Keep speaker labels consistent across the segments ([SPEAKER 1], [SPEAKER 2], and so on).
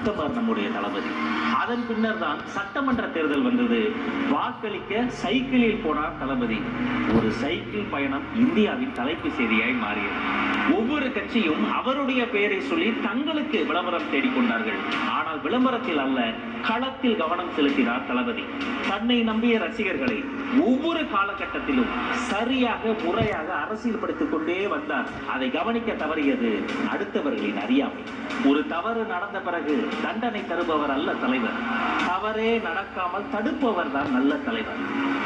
[SPEAKER 1] உத்தமர் நம்முடைய தளபதி. அதன் பின்னர் தான் சட்டமன்ற தேர்தல் வந்தது. வாக்களிக்க சைக்கிளில் போனார் தளபதி. ஒரு சைக்கிள் பயணம் இந்தியாவின் தலைப்பு செய்தியாய் மாறியது. ஒவ்வொரு கட்சியும் அவருடைய பெயரை சொல்லி தங்களுக்கு விளம்பரம் தேடிக்கொண்டார்கள். ஆனால் விளம்பரத்தில் அல்ல, களத்தில் கவனம் செலுத்தினார் தளபதி. தன்னை நம்பிய ரசிகர்களை ஒவ்வொரு காலகட்டத்திலும் சரியாக முறையாக அரசியல்படுத்திக் கொண்டே வந்தார். அதை கவனிக்க தவறியது அடுத்தவர்களின் அறியாமை. ஒரு தவறு நடந்த பிறகு தண்டனை தருபவர் அல்ல தலைவர், தவறே நடக்காமல் தடுப்பவர் தான் நல்ல தலைவர்.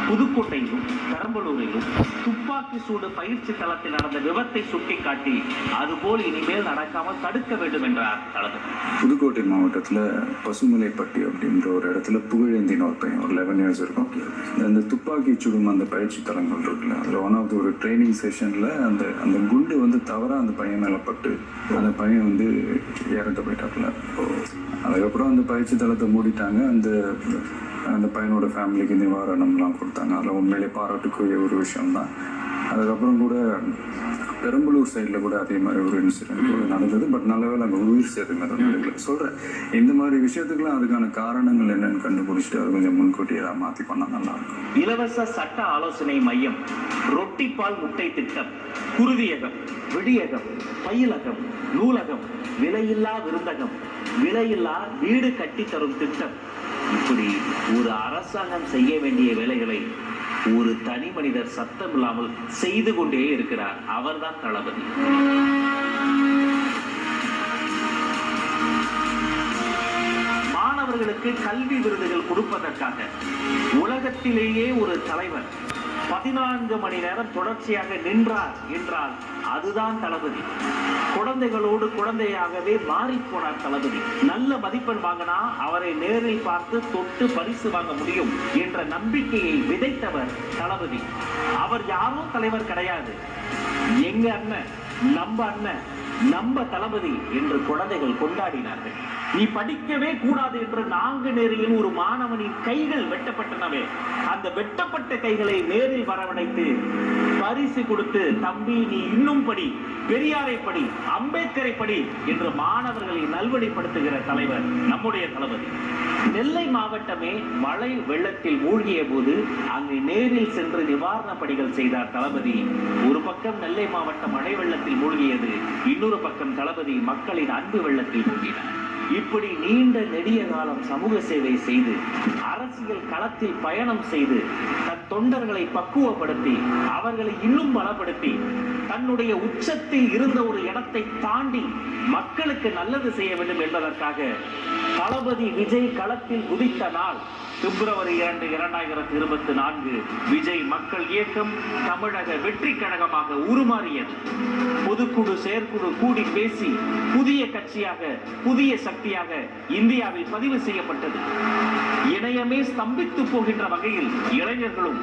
[SPEAKER 1] புதுக்கோட்டையிலும் பெரம்பலூரிலும் துப்பாக்கி சூடு பயிற்சி தளத்தில் நடந்த விபத்தை சுட்டிக்காட்டி அதுபோல் இனிமேல் நடக்காமல் தடுக்க வேண்டும் என்றார் தளபதி.
[SPEAKER 2] புதுக்கோட்டை மாவட்டத்தில் பசுமலைப்பட்டி அப்படின்ற ஒரு இடத்துல புகழேந்தின ஒரு பையன், ஒரு 11 இயர்ஸ் இருக்கும். அந்த துப்பாக்கி சுடும் அந்த பயிற்சி தளங்கள் இருக்குல்ல, அதில் ஒன் ஆஃப் ஒரு ட்ரைனிங் செஷனில் அந்த குண்டு வந்து தவறாக அந்த பையன் மேலே பட்டு அந்த பையன் வந்து இறந்து போயிட்டாப்புல. அதுக்கப்புறம் அந்த பயிற்சி தளத்தை மூடிட்டாங்க. அந்த பையனோட ஃபேமிலிக்கு நிவாரணம்லாம் கொடுத்தாங்க. அதில் உண்மையிலே பாராட்டுக்குரிய ஒரு விஷயம்தான். அதுக்கப்புறம் கூட பெரம்பலூர் சைடில் கூட அதே மாதிரி ஒரு இன்சிடென்ட் கூட நடந்தது. பட் நல்லவேளை அங்கே உயிர் சேதம் எதுவும் நடக்கல. சொல்கிறேன், இந்த மாதிரி விஷயத்துக்குலாம் அதுக்கான காரணங்கள் என்னன்னு கண்டுபிடிச்சிட்டு அது கொஞ்சம் முன்கூட்டியே தான் மாற்றி பண்ணால் நல்லாயிருக்கும்.
[SPEAKER 1] இலவச சட்ட ஆலோசனை மையம், ரொட்டிப்பால் முட்டை திட்டம், குருதியகம், விடியகம், பயிலகம், நூலகம், விலையில்லா விருந்தகம், விலையில்லா வீடு கட்டி தரும் திட்டம், இப்படி ஒரு அரசாங்கம் செய்ய வேண்டிய வேலைகளை ஒரு தனி மனிதர் சத்தம் இல்லாமல் செய்து கொண்டே இருக்கிறார். அவர்தான் தளபதி. மாணவர்களுக்கு கல்வி விருதுகள் கொடுப்பதற்காக உலகத்திலேயே ஒரு தலைவர் 14 மணி நேரம் தொடர்ச்சியாக நின்றார் என்றால் அதுதான் தளபதி. குழந்தைகளோடு குழந்தையாகவே மாறி போனார் தளபதி. நல்ல மதிப்பெண் வாங்கினா அவரை நேரில் பார்த்து தொட்டு பரிசு வாங்க முடியும் என்ற நம்பிக்கையை விதைத்தவர் தளபதி. அவர் யாரும் தலைவர் கிடையாது, எங்க அண்ணன், நம்ம அண்ணன், நம்ம தளபதி என்று குழந்தைகள் கொண்டாடினார்கள். நீ படிக்கவே கூடாது என்று நாங்குநேரியில் ஒரு மாணவனின் கைகள் வெட்டப்பட்டனவே, அந்த வெட்டப்பட்ட கைகளை நேரில் வரவழைத்து பரிசு கொடுத்து, தம்பி நீ இன்னும் படி, பெரியாரை படி, அம்பேத்கரை படி என்று மாணவர்களை நல்வழிப்படுத்துகிற தலைவர் நம்முடைய தளபதி. நெல்லை மாவட்டமே மழை வெள்ளத்தில் மூழ்கிய போது அங்கு நேரில் சென்று நிவாரண பணிகள் செய்தார் தளபதி. ஒரு பக்கம் நெல்லை மாவட்டம் மழை வெள்ளத்தில் மூழ்கியது, இன்னொரு பக்கம் தளபதி மக்களின் அன்பு வெள்ளத்தில் மூழ்கினார். இப்படி நீண்ட நெடிய காலம் சமூக சேவை செய்து அரசியல் களத்தில் பயணம் செய்து தன் தொண்டர்களை பக்குவப்படுத்தி அவர்களை இன்னும் பலப்படுத்தி தன்னுடைய உச்சத்தில் இருந்த ஒரு இடத்தை தாண்டி மக்களுக்கு நல்லது செய்ய வேண்டும் என்பதற்காக தளபதி விஜய் களத்தில் குதித்த நாள் பிப்ரவரி 2, 2024 விஜய் மக்கள் இயக்கம் தமிழக வெற்றி கழகமாக உருமாறியது. பொதுக்குழு செயற்குழு கூடி பேசி புதிய கட்சியாக, புதிய சக்தியாக இந்தியாவில் பதிவு செய்யப்பட்டது. இணையமே ஸ்தம்பித்து போகின்ற வகையில் இளைஞர்களும்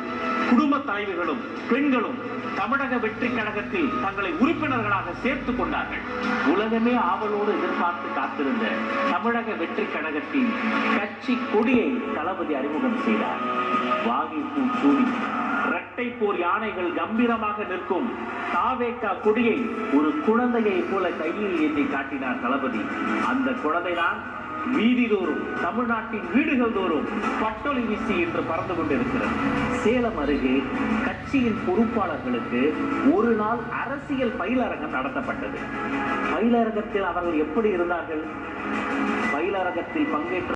[SPEAKER 1] குடும்ப தலைவர்களும் பெண்களும் தமிழக வெற்றி கழகத்தில் தங்களை உறுப்பினர்களாக சேர்த்துக் கொண்டார்கள். உலகமே ஆவலோடு எதிர்பார்த்து காத்திருந்த தமிழக வெற்றி கழகத்தின் கட்சி கொடியை தளபதி அறிமுகம் செய்தார். வாகிப்பூ சூடி இரட்டை போர் யானைகள் கம்பீரமாக நிற்கும் தாவேகா கொடியை ஒரு குழந்தையை போல கையில் ஏந்தி காட்டினார் தளபதி. அந்த குழந்தைதான் வீதி தோறும், தமிழ்நாட்டின் வீடுகள் தோறும் பட்டொலி வீசி என்று பறந்து கொண்டிருக்கிறது. சேலம் அருகே கட்சியின் பொறுப்பாளர்களுக்கு ஒரு நாள் அரசியல் பயிலரங்கம் நடத்தப்பட்டது. பயிலரங்கத்தில் அவர்கள் எப்படி இருந்தார்கள்? பயிலரங்கத்தில் பங்கேற்ற